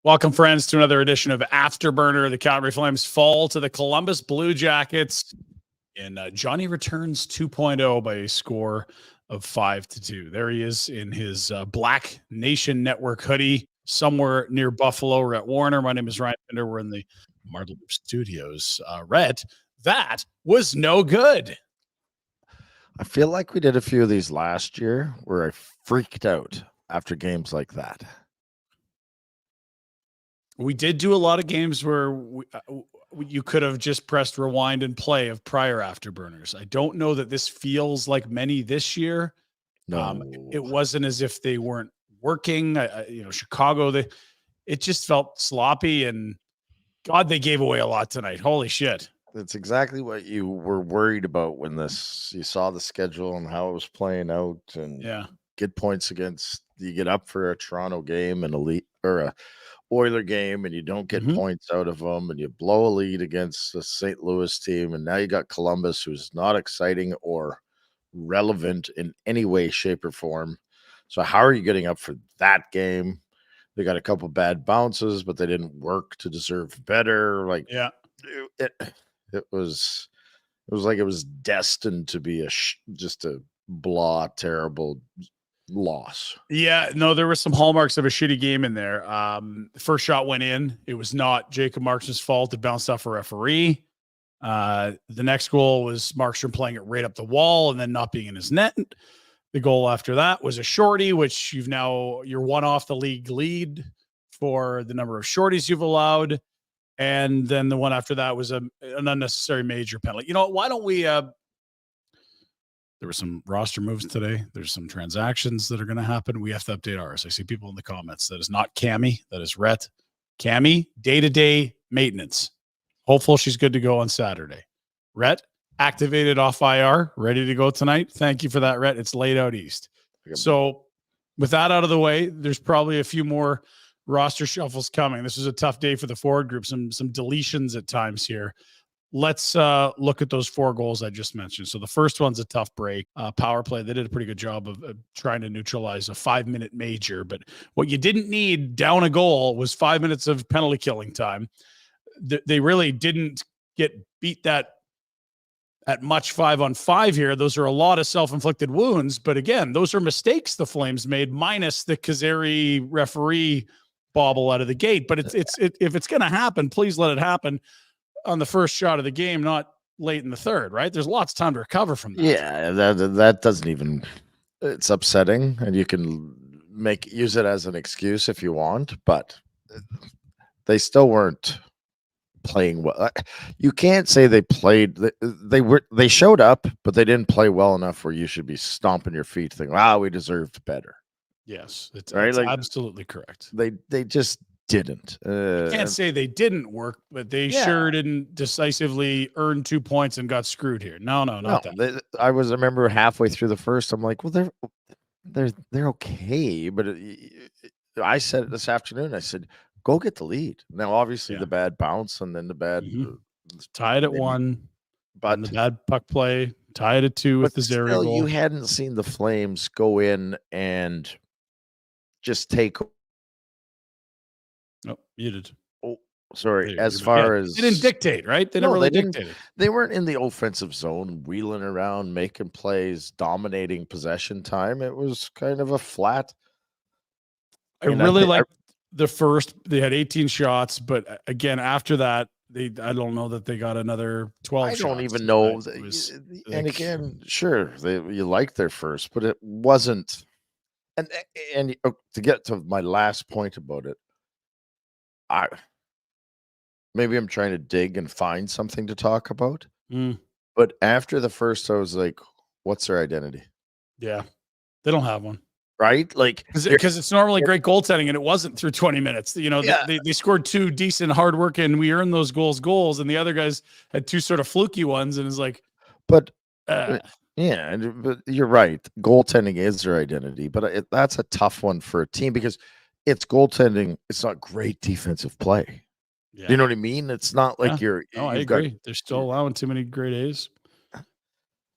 Welcome, friends, to another edition of Afterburner. The Calgary Flames fall to the Columbus Blue Jackets, and Johnny returns 2.0 by a score of 5-2. There he is in his Black Nation Network hoodie somewhere near Buffalo. Rhett Warner. My name is Ryan Pinder. We're in the Marloop Studios. Rhett, that was no good. I feel like we did a few of these last year where I freaked out after games like that. We did do a lot of games where you could have just pressed rewind and play of prior Afterburners. I don't know that this feels like many this year. No, it wasn't as if they weren't working. Chicago, it just felt sloppy, and God, they gave away a lot tonight. Holy shit. That's exactly what you were worried about when you saw the schedule and how it was playing out, and get points against, you get up for a Toronto game and a Oiler game, and you don't get points out of them, and you blow a lead against the St. Louis team, and now you got Columbus, who's not exciting or relevant in any way, shape, or form. So how are you getting up for that game? They got a couple bad bounces, but they didn't work to deserve better. It was like it was destined to be just a blah, terrible loss. Yeah, no, there were some hallmarks of a shitty game in there. The first shot went in. It was not Jacob Markstrom's fault. It bounced off a referee. The next goal was Markstrom playing it right up the wall and then not being in his net. The goal after that was a shorty, which you're one off the league lead for the number of shorties you've allowed. And then the one after that was an unnecessary major penalty. You know, why don't we there were some roster moves today. There's some transactions that are going to happen. We have to update ours. I see people in the comments. That is not Cammy. That is Rhett. Cammy, day-to-day maintenance. Hopeful she's good to go on Saturday. Rhett, activated off IR, ready to go tonight. Thank you for that, Rhett. It's late out east. So with that out of the way, there's probably a few more roster shuffles coming. This is a tough day for the forward group. Some deletions at times here. Let's look at those 4 goals I just mentioned. So the first one's a tough break. Power play. They did a pretty good job of trying to neutralize a 5-minute major. But what you didn't need down a goal was 5 minutes of penalty killing time. They really didn't get beat that at much 5-on-5 here. Those are a lot of self-inflicted wounds. But again, those are mistakes the Flames made, minus the Kazari referee bobble out of the gate. But if it's going to happen, please let it happen on the first shot of the game, not late in the third, right? There's lots of time to recover from that. Yeah, that doesn't even, it's upsetting, and you can use it as an excuse if you want, but they still weren't playing well. You can't say they played, they showed up, but they didn't play well enough where you should be stomping your feet thinking, wow, we deserved better. Yes, it's right? absolutely correct. They just didn't. You can't say they didn't work, but they sure didn't decisively earn 2 points and got screwed here. No, not that. I remember halfway through the first, I'm like, well, they're okay, but I said it this afternoon. I said, go get the lead. Now, obviously, the bad bounce and then the bad tied at 1, but the bad puck play tied at 2 with the Zeri goal. You hadn't seen the Flames go in and just take. Oh, muted. Oh, sorry. As far as they didn't dictate, right? They never really dictated. They weren't in the offensive zone, wheeling around, making plays, dominating possession time. It was kind of a flat. I really like the first. They had 18 shots, but again, after that, I don't know that they got another 12. I don't even know. And again, sure, you liked their first, but it wasn't. And to get to my last point about it. Maybe I'm trying to dig and find something to talk about. But after the first, I was like, what's their identity? Yeah. They don't have one. Right? Like, because it's normally great goaltending, and it wasn't through 20 minutes. You know, they scored 2 decent, hard work, and we earned those goals, and the other guys had 2 sort of fluky ones, and it's like, but you're right. Goaltending is their identity, but that's a tough one for a team because it's goaltending. It's not great defensive play. Yeah. You know what I mean? It's not like I agree. They're still allowing too many grade A's.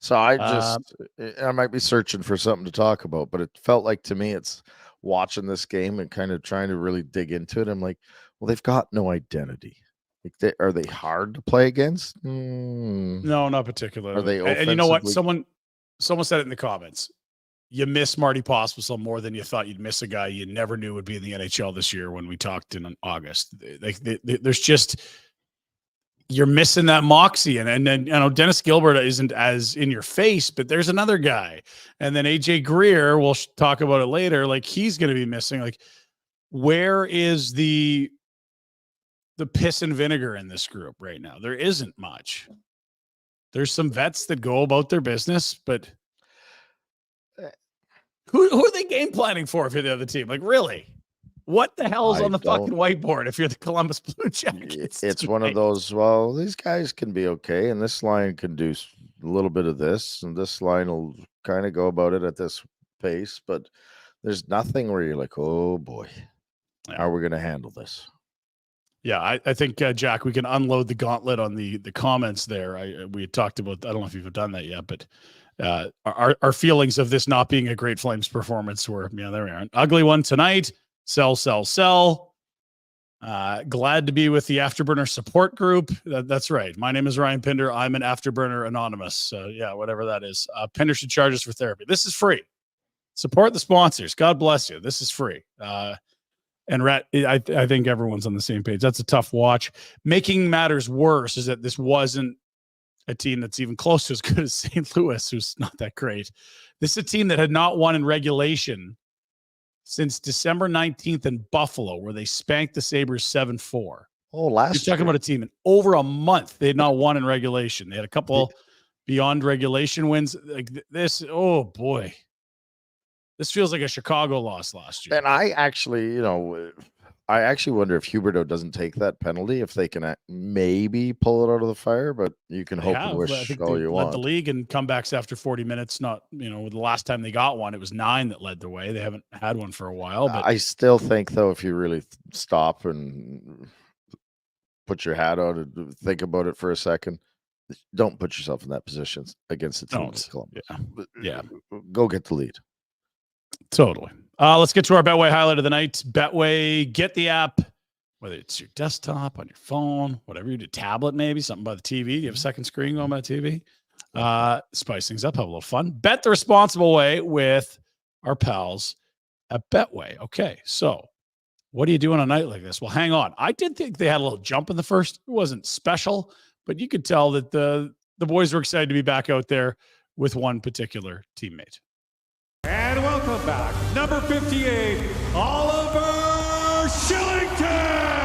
So I might be searching for something to talk about, but it felt like to me it's watching this game and kind of trying to really dig into it. I'm like, well, they've got no identity. Like, are they hard to play against? No, not particularly. Are they offensively? And you know what? Someone said it in the comments. You miss Marty Pospisil more than you thought you'd miss a guy you never knew would be in the NHL this year when we talked in August. There's just, you're missing that moxie. And then, Dennis Gilbert isn't as in your face, but there's another guy. And then AJ Greer, we'll talk about it later. Like, he's going to be missing. Like, where is the piss and vinegar in this group right now? There isn't much. There's some vets that go about their business, but who are they game planning for if you're the other team? Like, really? What the hell is on the fucking whiteboard if you're the Columbus Blue Jackets? It's one of those, well, these guys can be okay, and this line can do a little bit of this, and this line will kind of go about it at this pace, but there's nothing where you're like, oh boy, how are we going to handle this? Yeah, I think, Jack, we can unload the gauntlet on the comments there. We had talked about, I don't know if you've done that yet, but our feelings of this not being a great Flames performance were, there we are. An ugly one tonight. Sell. Glad to be with the Afterburner support group. That's right. My name is Ryan Pinder. I'm an Afterburner Anonymous. Yeah, whatever that is. Pinder should charge us for therapy. This is free. Support the sponsors. God bless you. This is free. And Rhett, I think everyone's on the same page. That's a tough watch. Making matters worse is that this wasn't a team that's even close to as good as St. Louis, who's not that great. This is a team that had not won in regulation since December 19th in Buffalo, where they spanked the Sabres 7-4. Oh, You're talking about a team in over a month they had not won in regulation. They had a couple beyond regulation wins. Like this, oh boy. This feels like a Chicago loss last year. And I actually wonder if Huberdeau doesn't take that penalty, if they can maybe pull it out of the fire, but you can hope and wish all you want. Led the league in comebacks after 40 minutes. Not, the last time they got one, it was 9 that led the way. They haven't had one for a while. But I still think, though, if you really stop and put your hat on and think about it for a second, don't put yourself in that position against the team like Columbus. Yeah. Go get the lead. Totally. Let's get to our Betway highlight of the night. Betway, get the app, whether it's your desktop, on your phone, whatever you do, tablet maybe, something by the TV. Do you have a second screen going by the TV? Spice things up, have a little fun. Bet the responsible way with our pals at Betway. Okay, so what are you doing on a night like this? Well, hang on. I did think they had a little jump in the first. It wasn't special, but you could tell that the boys were excited to be back out there with one particular teammate. And welcome back, number 58, Oliver Shillington!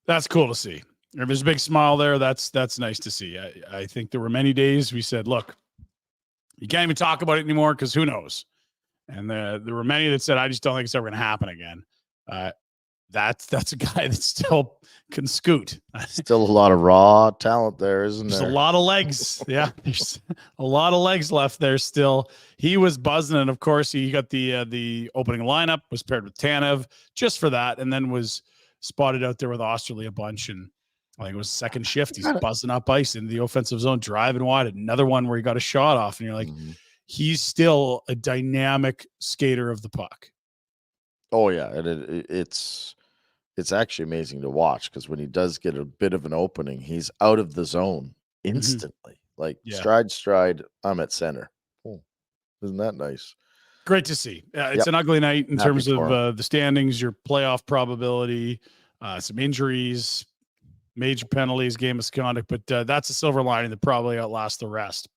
That's cool to see. If there's a big smile there, that's nice to see. I think there were many days we said, look, you can't even talk about it anymore because who knows? And there were many that said, I just don't think it's ever going to happen again. That's a guy that still can scoot. Still a lot of raw talent there, isn't there? There's a lot of legs. Yeah, there's a lot of legs left there still. He was buzzing, and of course, he got the opening lineup, was paired with Tanev just for that, and then was spotted out there with Osterley a bunch, and I think it was second shift. He's buzzing up ice into the offensive zone, driving wide. Another one where he got a shot off, and you're like, he's still a dynamic skater of the puck. Oh yeah, and it's actually amazing to watch because when he does get a bit of an opening, he's out of the zone instantly. Like stride, I'm at center. Oh, isn't that nice? Great to see. It's an ugly night in terms of the standings, your playoff probability, some injuries, major penalties, game misconduct, but that's a silver lining that probably outlasts the rest.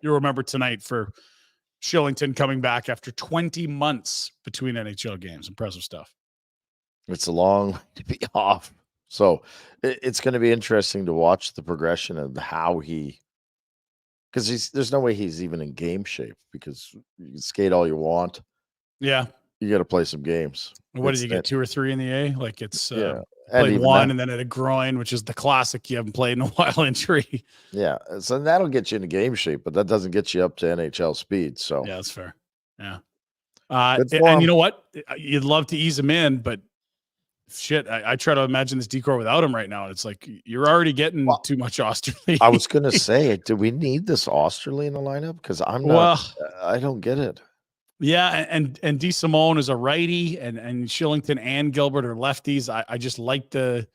You'll remember tonight for Shillington coming back after 20 months between NHL games. Impressive stuff. It's a long way to be off. So it's going to be interesting to watch the progression of how because there's no way he's even in game shape because you can skate all you want. Yeah. you got to play some games. What did you get, 2 or 3 in the A? Like it's played one and then at a groin, which is the classic you haven't played in a while injury. Yeah, so that'll get you into game shape, but that doesn't get you up to NHL speed. So yeah, that's fair. Yeah, and you know what? You'd love to ease him in, but shit, I try to imagine this decor without him right now. And it's like you're already getting too much Osterley. I was gonna say, do we need this Osterley in the lineup? Because I'm not. I don't get it. Yeah, and DeSimone is a righty, and Shillington and Gilbert are lefties. I just like I'm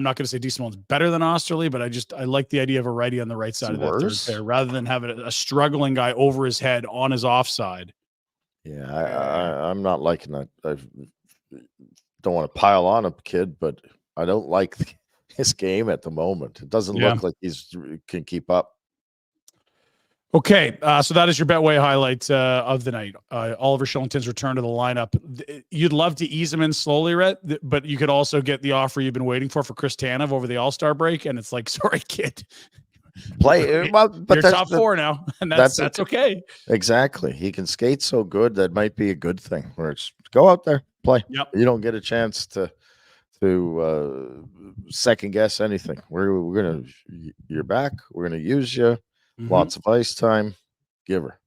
not going to say DeSimone's better than Osterley, but I like the idea of a righty on the right side of that third pair rather than having a struggling guy over his head on his offside. Yeah, I'm not liking that. I don't want to pile on a kid, but I don't like his game at the moment. It doesn't look like can keep up. Okay, so that is your Betway highlight of the night. Oliver Shillington's return to the lineup. You'd love to ease him in slowly, Rhett, but you could also get the offer you've been waiting for Chris Tanev over the All-Star break, and it's like, sorry, kid. Play, well, but you're top 4 now, and that's okay. Exactly. He can skate so good that might be a good thing. Where it's go out there, play. Yep. You don't get a chance to second guess anything. You're back. We're gonna use you. Lots of ice time. Give her.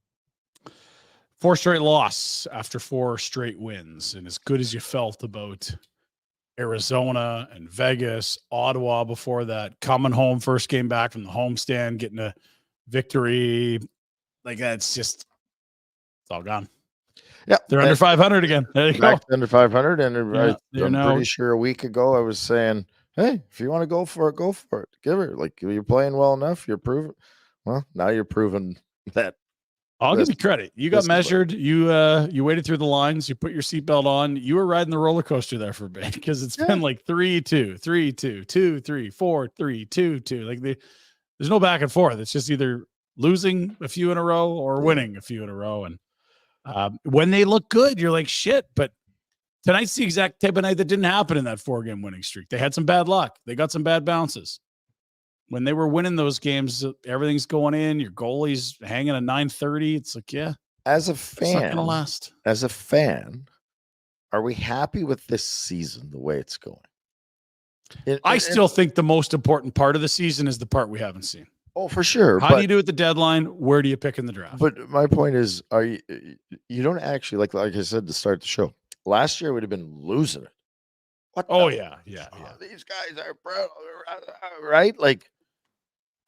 4 straight loss after 4 straight wins. And as good as you felt about Arizona and Vegas, Ottawa before that, coming home, first game back from the homestand, getting a victory, like that's just, it's all gone. Yeah. They're under 500 again. There you back go. Under 500. And I'm now pretty sure a week ago I was saying, hey, if you want to go for it, go for it. Give her. Like, you're playing well enough. You're proving. Well, now you're proving that. I'll give you credit. You got measured. You waited through the lines. You put your seatbelt on. You were riding the roller coaster there for a bit because it's been like 3-2, 3-2, 2-3, 4-3, 2-2. Like there's no back and forth. It's just either losing a few in a row or winning a few in a row. And when they look good, you're like, shit. But tonight's the exact type of night that didn't happen in that 4-game winning streak. They had some bad luck. They got some bad bounces. When they were winning those games, everything's going in. Your goalie's hanging at 930. It's like, yeah. As a fan, it's not gonna last. As a fan, are we happy with this season the way it's going? I still think the most important part of the season is the part we haven't seen. Oh, for sure. How do you do at the deadline? Where do you pick in the draft? But my point is, you don't actually like I said to start the show. Last year would have been losing it. Yeah. These guys are right. Like,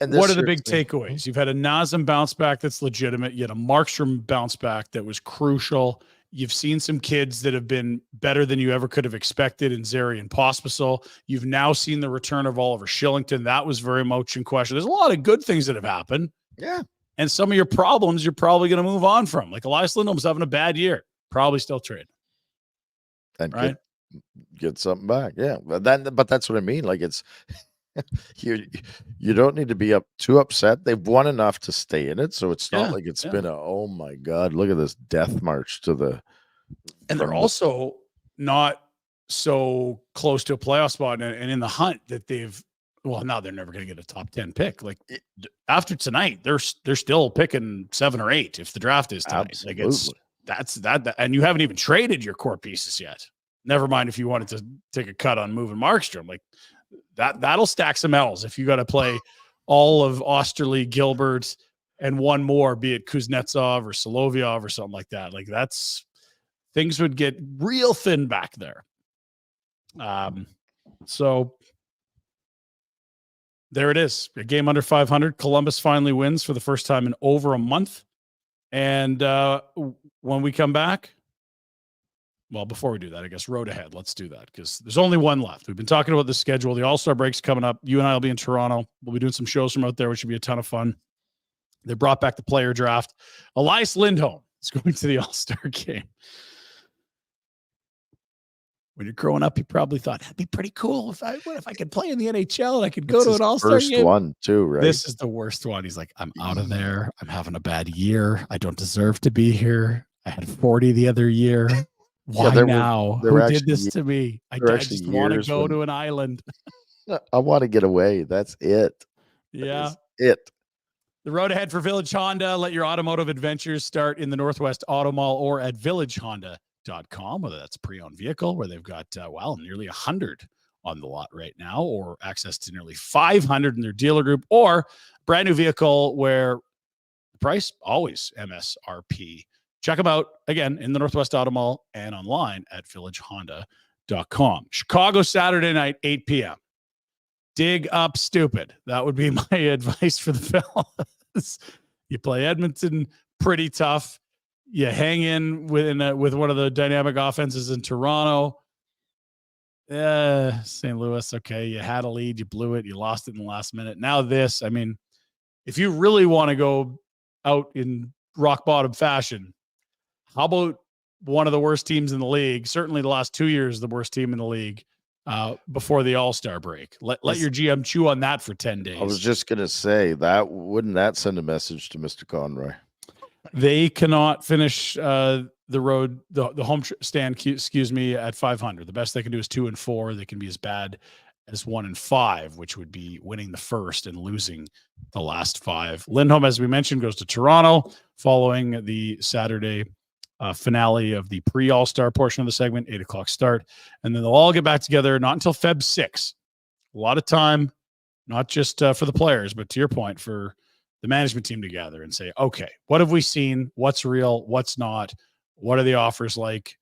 and what are the big takeaways? You've had a Nazem bounce back that's legitimate. You had a Markstrom bounce back that was crucial. You've seen some kids that have been better than you ever could have expected in Zeri and Pospisil. You've now seen the return of Oliver Shillington. That was very much in question. There's a lot of good things that have happened. Yeah. And some of your problems you're probably going to move on from. Like Elias Lindholm's having a bad year. Probably still trade. And right? Get something back. Yeah. But that's what I mean. Like it's you don't need to be too upset. They've won enough to stay in it. So it's not like it's been oh my God, look at this death march to the. And they're also not so close to a playoff spot and in the hunt that now they're never going to get a top 10 pick. Like after tonight, they're still picking 7 or 8 if the draft is tonight. Absolutely. Like that's that. And you haven't even traded your core pieces yet. Never mind if you wanted to take a cut on moving Markstrom. Like that'll stack some L's if you got to play all of Osterley, Gilbert, and one more, be it Kuznetsov or Solovyov or something like that. Like things would get real thin back there. So there it is. A game under 500. Columbus finally wins for the first time in over a month. And when we come back, well, before we do that, I guess road ahead. Let's do that because there's only one left. We've been talking about the schedule. The All-Star break's coming up. You and I will be in Toronto. We'll be doing some shows from out there, which should be a ton of fun. They brought back the player draft. Elias Lindholm is going to the All-Star game. When you're growing up, you probably thought that'd be pretty cool if I could play in the NHL and I could go to an All-Star game. First one too, right? This is the worst one. He's like, I'm out of there. I'm having a bad year. I don't deserve to be here. I had 40 the other year. Why now? Who did this to me? I just want to go to an island. I want to get away. That's it. Yeah. It. The road ahead for Village Honda. Let your automotive adventures start in the Northwest Auto Mall or at villagehonda.ca. FlamesNation.com, whether that's a pre-owned vehicle where they've got, nearly 100 on the lot right now, or access to nearly 500 in their dealer group, or brand new vehicle where the price always MSRP. Check them out again in the Northwest Auto Mall and online at villagehonda.com. Chicago Saturday night, 8 p.m. Dig up stupid. That would be my advice for the fellas. You play Edmonton pretty tough. You hang in with one of the dynamic offenses in Toronto. St. Louis, okay, you had a lead, you blew it, you lost it in the last minute. Now this, I mean, if you really want to go out in rock bottom fashion, how about one of the worst teams in the league? Certainly the last 2 years, the worst team in the league before the All-Star break. Let your GM chew on that for 10 days. I was just going to say, wouldn't that send a message to Mr. Conroy? They cannot finish the road, the home stand, at 500. The best they can do is 2-4. They can be as bad as 1-5, which would be winning the first and losing the last 5. Lindholm, as we mentioned, goes to Toronto following the Saturday finale of the pre-All-Star portion of the segment, 8 o'clock start. And then they'll all get back together, not until Feb 6. A lot of time, not just for the players, but to your point, for the management team to gather and say, okay, what have we seen? What's real? What's not? What are the offers like?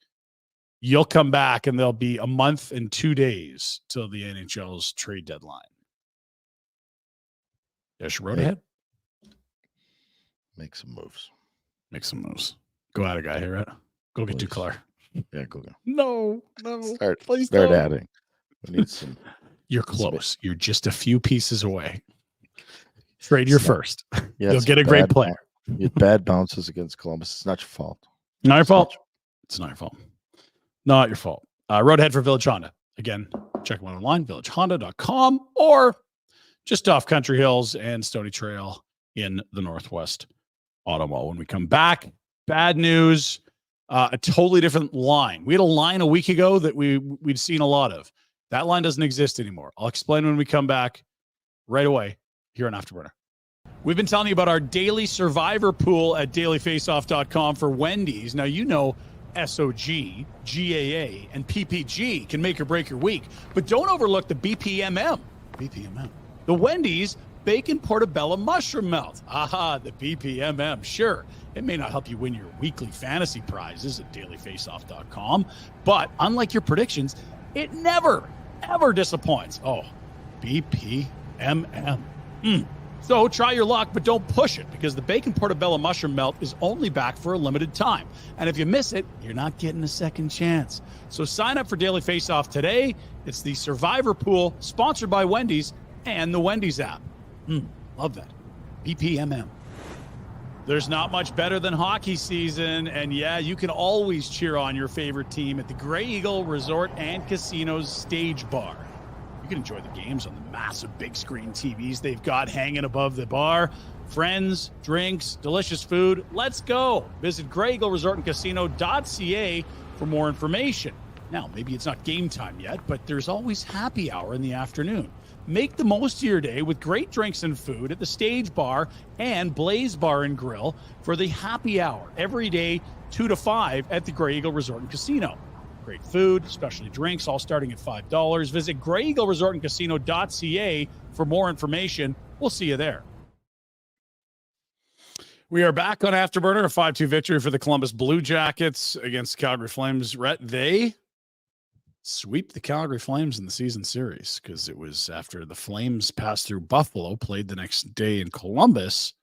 You'll come back and there'll be a month and 2 days till the NHL's trade deadline. There's your road ahead. Make some moves. Make some moves. Go at it, guy here, Rhett. Go get Duclair. Yeah, go. No. Start adding. We need some. You're close. You're just a few pieces away. Trade your first. Yeah, you'll get a great player. You had bad bounces against Columbus. It's not your fault. Not your fault. It's not your fault. Not your fault. Road ahead for Village Honda. Again, check them out online, villagehonda.com, or just off Country Hills and Stony Trail in the Northwest Auto Mall. When we come back, bad news, a totally different line. We had a line a week ago that we'd seen a lot of. That line doesn't exist anymore. I'll explain when we come back right away here on Afterburner. We've been telling you about our daily survivor pool at dailyfaceoff.com for Wendy's. Now, you know, SOG, GAA, and PPG can make or break your week, but don't overlook the BPMM. The Wendy's Bacon Portobello Mushroom Melt. Aha, the BPMM. Sure, it may not help you win your weekly fantasy prizes at dailyfaceoff.com, but unlike your predictions, it never, ever disappoints. Oh, BPMM. So try your luck, but don't push it, because the Bacon Portobello Mushroom Melt is only back for a limited time. And if you miss it, you're not getting a second chance. So sign up for Daily Face-Off today. It's the Survivor Pool, sponsored by Wendy's and the Wendy's app. Love that. BPMM. There's not much better than hockey season, and yeah, you can always cheer on your favorite team at the Grey Eagle Resort and Casino's Stage Bar. You can enjoy the games on the massive big screen TVs they've got hanging above the bar. Friends, drinks, delicious food. Let's go. Visit Grey Eagle Resort and Casino.ca for more information. Now, maybe it's not game time yet, but there's always happy hour in the afternoon. Make the most of your day with great drinks and food at the Stage Bar and Blaze Bar and Grill for the happy hour every day, 2 to 5 at the Grey Eagle Resort and Casino. Great food, specialty drinks, all starting at $5. Visit Grey Eagle Resort and Casino.ca for more information. We'll see you there. We are back on Afterburner, a 5-2 victory for the Columbus Blue Jackets against the Calgary Flames. Rhett, they sweep the Calgary Flames in the season series, because it was after the Flames passed through Buffalo, played the next day in Columbus.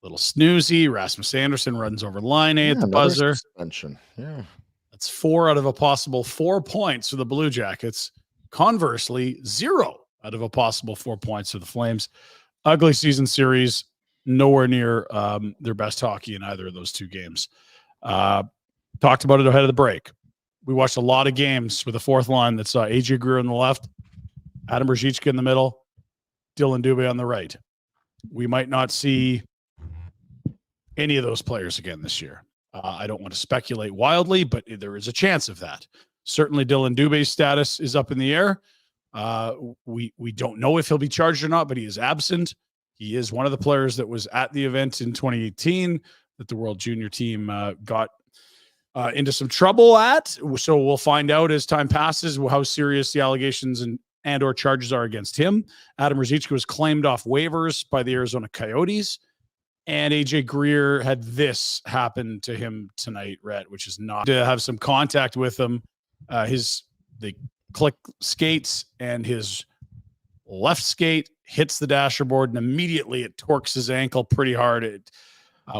Little snoozy. Rasmus Andersson runs over line A at the buzzer. Suspension. Yeah. That's 4 out of a possible 4 points for the Blue Jackets. Conversely, 0 out of a possible 4 points for the Flames. Ugly season series. Nowhere near their best hockey in either of those 2 games. Talked about it ahead of the break. We watched a lot of games with a fourth line that saw AJ Greer on the left, Adam Brzezinski in the middle, Dylan Dubé on the right. We might not see any of those players again this year. I don't want to speculate wildly, but there is a chance of that. Certainly Dylan Dubé's status is up in the air. We don't know if he'll be charged or not, but he is absent. He is one of the players that was at the event in 2018 that the World Junior team got into some trouble at. So we'll find out as time passes how serious the allegations and or charges are against him. Adam Ruzicka was claimed off waivers by the Arizona Coyotes. And AJ Greer had this happen to him tonight, Rhett, which is not to have some contact with him. The click skates and his left skate hits the dasherboard, and immediately it torques his ankle pretty hard.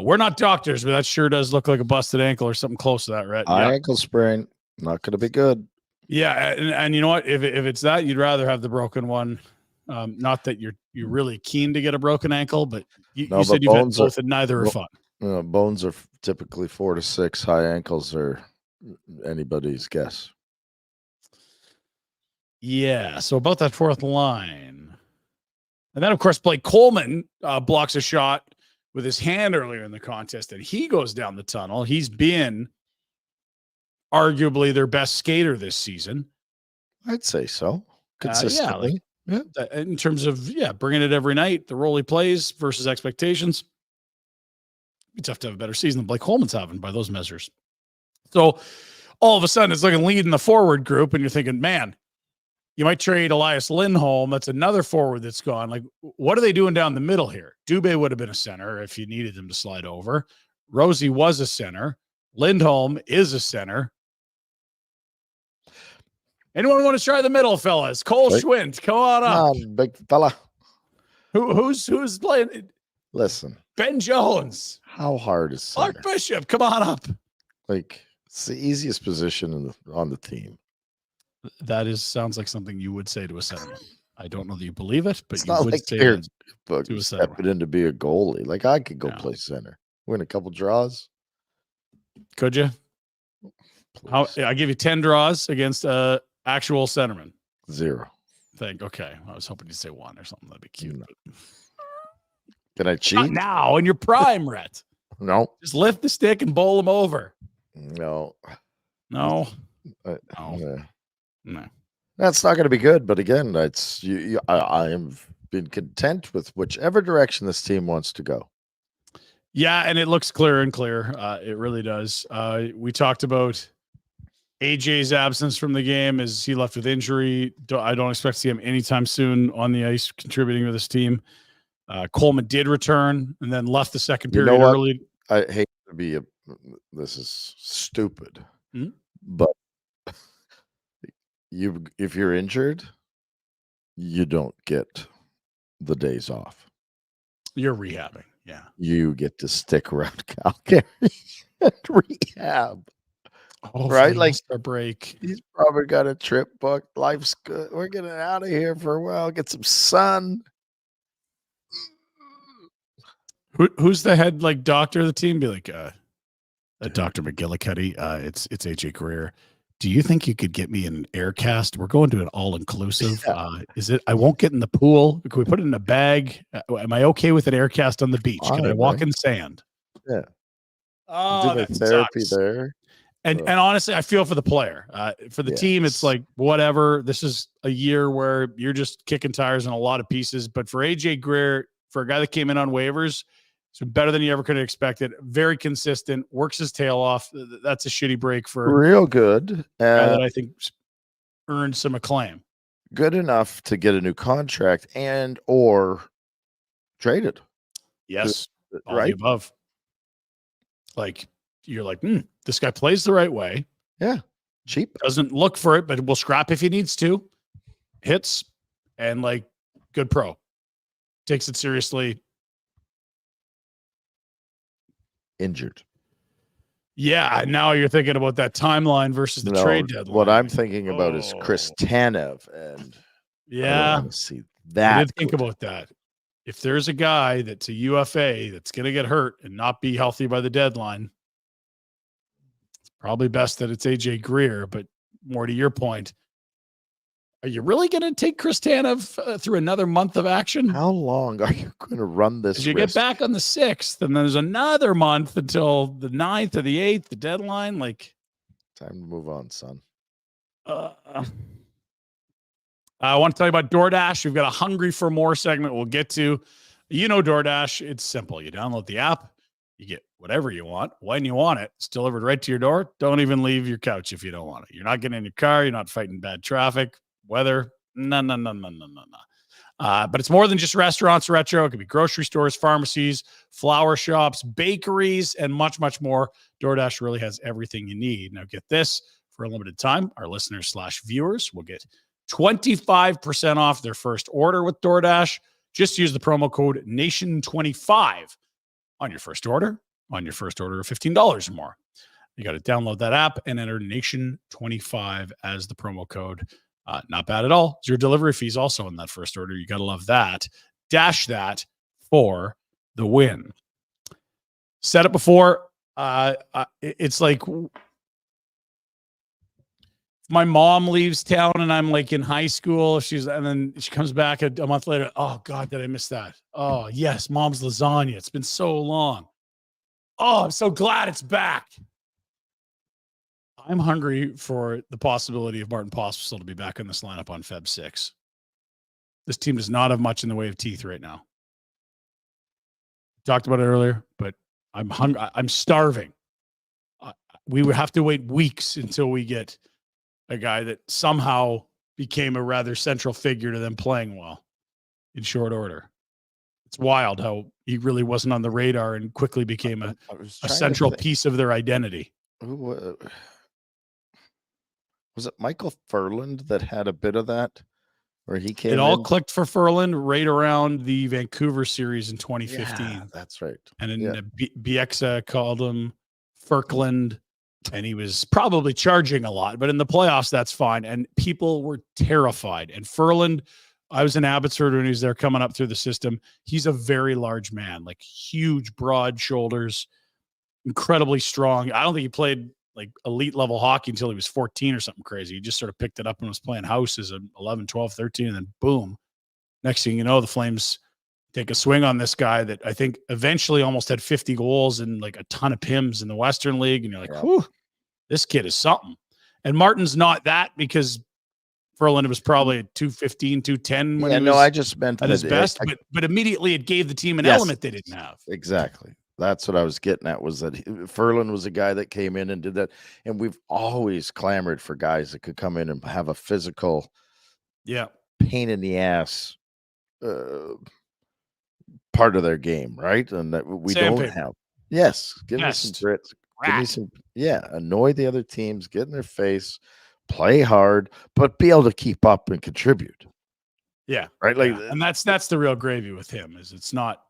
We're not doctors, but that sure does look like a busted ankle or something close to that, Rhett. Ankle sprain, not going to be good. Yeah, and you know what? If it's that, you'd rather have the broken one. Not that you're really keen to get a broken ankle, but you said you've had both, and neither are fun. Bones are typically 4 to 6. High ankles are anybody's guess. Yeah, so about that fourth line. And then, of course, Blake Coleman blocks a shot with his hand earlier in the contest, and he goes down the tunnel. He's been arguably their best skater this season. I'd say so. Consistently. In terms of, bringing it every night, the role he plays versus expectations. It's tough to have a better season than Blake Coleman's having by those measures. So all of a sudden, it's like a lead in the forward group, and you're thinking, man, you might trade Elias Lindholm. That's another forward that's gone. Like, what are they doing down the middle here? Dubé would have been a center if you needed them to slide over. Rosie was a center. Lindholm is a center. Anyone want to try the middle, fellas? Cole Schwint, come on up. Big fella. Who's playing? Listen. Ben Jones. How hard is center? Clark Bishop, come on up. Like, it's the easiest position on the team. That sounds like something you would say to a centerman. I don't know that you believe it, but it's you would say it to a centerman. Stepping in to be a goalie. Like, I could go play center. Win a couple draws. Could you? I give you 10 draws against actual centerman. 0. Okay. I was hoping you'd say 1 or something. That'd be cute. No. Can I cheat? Not now in your prime, Rhett. No. Just lift the stick and bowl him over. No. No. No. That's not going to be good. But again, I have been content with whichever direction this team wants to go. Yeah, and it looks clearer and clearer. It really does. We talked about AJ's absence from the game as he left with injury. I don't expect to see him anytime soon on the ice contributing to this team. Coleman did return and then left the second period early. I hate to be this is stupid, but if you're injured, you don't get the days off. You're rehabbing. Yeah. You get to stick around Calgary and rehab. Right? Like a break. He's probably got a trip booked. Life's good. We're getting out of here for a while. Get some sun. Who's the head doctor of the team? Be like, Dr. McGillicuddy. It's AJ Greer. Do you think you could get me an air cast? We're going to an all-inclusive. Yeah. Is it? I won't get in the pool. Can we put it in a bag? Am I okay with an air cast on the beach? Can I walk in sand? Yeah. Oh, that therapy sucks. There. And honestly, I feel for the player. For the team, it's like, whatever. This is a year where you're just kicking tires in a lot of pieces. But for AJ Greer, for a guy that came in on waivers, it's been better than you ever could have expected. Very consistent, works his tail off. That's a shitty break for real good. That I think earned some acclaim. Good enough to get a new contract and or traded. Yes, all right. The above. Like you're like, this guy plays the right way. Yeah, cheap. Doesn't look for it, but will scrap if he needs to. Hits and good pro. Takes it seriously. Injured. Yeah, now you're thinking about that timeline versus the trade deadline. What I'm thinking about is Chris Tanev, and I don't see that. I did think about that. If there's a guy that's a UFA that's going to get hurt and not be healthy by the deadline, it's probably best that it's AJ Greer. But more to your point, are you really going to take Chris Tanev through another month of action? How long are you going to run this? You get back on the 6th, and there's another month until the 9th or the 8th, the deadline. Time to move on, son. I want to tell you about DoorDash. We've got a Hungry for More segment we'll get to. DoorDash, it's simple. You download the app, You get whatever you want when you want it. It's delivered right to your door. Don't even leave your couch if you don't want it. You're not getting in your car. You're not fighting bad traffic, weather. No. But it's more than just restaurants, retro. It could be grocery stores, pharmacies, flower shops, bakeries, and much, much more. DoorDash really has everything you need. Now get this, for a limited time, our listeners/viewers will get 25% off their first order with DoorDash. Just use the promo code NATION25 on your first order of $15 or more. You got to download that app and enter NATION25 as the promo code. Not bad at all. Your delivery fees also in that first order. You got to love that. Dash that for the win. Said it before. It's like my mom leaves town and I'm like in high school. And then she comes back a month later. Oh God, did I miss that? Oh yes, mom's lasagna. It's been so long. Oh, I'm so glad it's back. I'm hungry for the possibility of Martin Pospisil to be back in this lineup on Feb 6. This team does not have much in the way of teeth right now. Talked about it earlier, but I'm hungry. I'm starving. We would have to wait weeks until we get a guy that somehow became a rather central figure to them playing well in short order. It's wild how he really wasn't on the radar and quickly became a central piece of their identity. Was it Michael Furland that had a bit of that where he came? It all clicked for Furland right around the Vancouver series in 2015. Yeah, that's right. And then Bieksa called him Furkland, and he was probably charging a lot, but in the playoffs, that's fine. And people were terrified. And Furland, I was in Abbotsford when he was there coming up through the system. He's a very large man, like huge, broad shoulders, incredibly strong. I don't think he played like elite level hockey until he was 14 or something crazy. He just sort of picked it up and was playing house as an 11, 12, 13, and then boom. Next thing you know, the Flames take a swing on this guy that I think eventually almost had 50 goals and like a ton of PIMs in the Western League. And you're like, whew, this kid is something. And Martin's not that because Furland was probably 215, 210 when he was I just meant at his best, but immediately it gave the team an element they didn't have. Exactly. That's what I was getting at, was that Furland was a guy that came in and did that. And we've always clamored for guys that could come in and have a physical pain in the ass part of their game, right? And that we don't have. Yes. Give me some grit. Give me some, annoy the other teams, get in their face, play hard, but be able to keep up and contribute. Yeah. Right. Like, and that's the real gravy with him, is it's not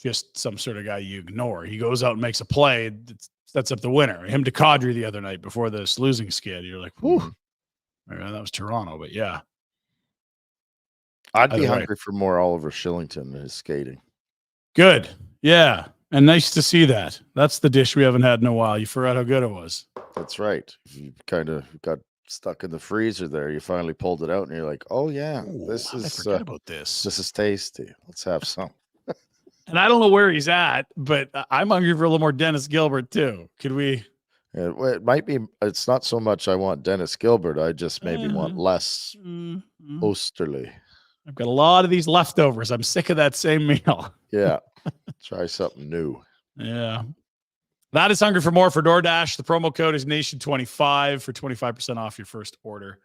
just some sort of guy you ignore. He goes out and makes a play that sets up the winner. Him to Kadri the other night before this losing skid. You're like, whew. That was Toronto, but yeah. I'd be hungry for more Oliver Shillington and his skating. Good. Yeah. And nice to see that. That's the dish we haven't had in a while. You forgot how good it was. That's right. You kind of got stuck in the freezer there. You finally pulled it out and you're like, oh yeah, I forgot about this. This is tasty. Let's have some. And I don't know where he's at, but I'm hungry for a little more Dennis Gilbert too. Could we? It might be. It's not so much I want Dennis Gilbert. I just maybe want less Osterley. I've got a lot of these leftovers. I'm sick of that same meal. Yeah. Try something new. Yeah. That is hungry for more for DoorDash. The promo code is NATION25 for 25% off your first order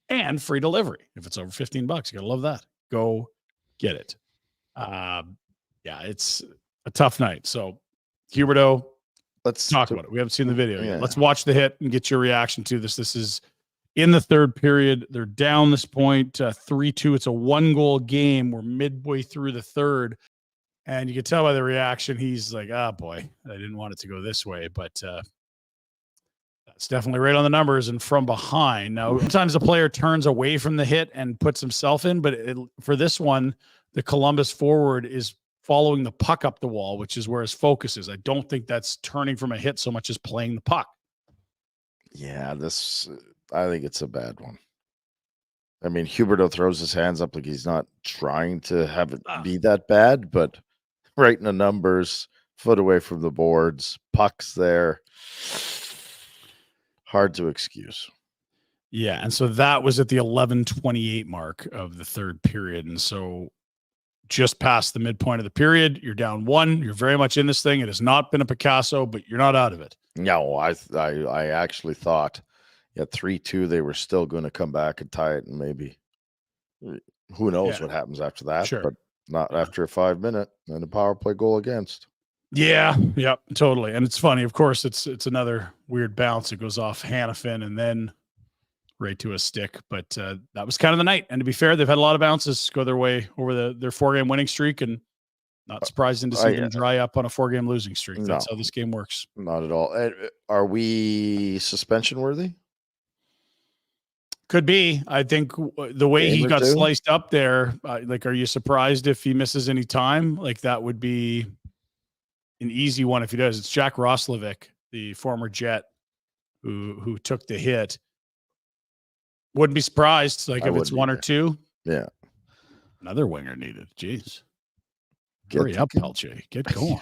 and free delivery. If it's over $15, you got to love that. Go get it. It's a tough night. So Huberdeau, let's talk about it. We haven't seen the video yet. Let's watch the hit and get your reaction to this. This is in the third period. They're down this point 3-2. It's a 1-goal game. We're midway through the third. And you can tell by the reaction, he's like, oh boy, I didn't want it to go this way, but that's definitely right on the numbers and from behind. Now, sometimes a player turns away from the hit and puts himself in, but for this one, the Columbus forward is following the puck up the wall, which is where his focus is. I don't think that's turning from a hit so much as playing the puck. Yeah, I think it's a bad one. I mean, Huberdeau throws his hands up like he's not trying to have it be that bad, but right in the numbers, foot away from the boards, pucks there. Hard to excuse. Yeah, and so that was at the 11:28 mark of the third period. And so just past the midpoint of the period. You're down 1. You're very much in this thing. It has not been a Picasso, but you're not out of it. No, I actually thought at 3-2 they were still going to come back and tie it, and maybe who knows what happens after that. Sure. But not after a 5-minute and a power play goal against. Yeah, totally. And it's funny, of course, it's another weird bounce. It goes off Hannafin and then right to a stick. But that was kind of the night. And to be fair, they've had a lot of bounces go their way over their 4-game winning streak, and not surprising to see them dry up on a 4-game losing streak. That's how this game works. Not at all. Are we suspension worthy? Could be. I think the way he got sliced up there, are you surprised if he misses any time? Like, that would be an easy one if he does. It's Jack Roslovic, the former Jet, who took the hit. Wouldn't be surprised, if it's 1 or 2. Yeah. Another winger needed. Jeez. Hurry up, Pelche. Get going.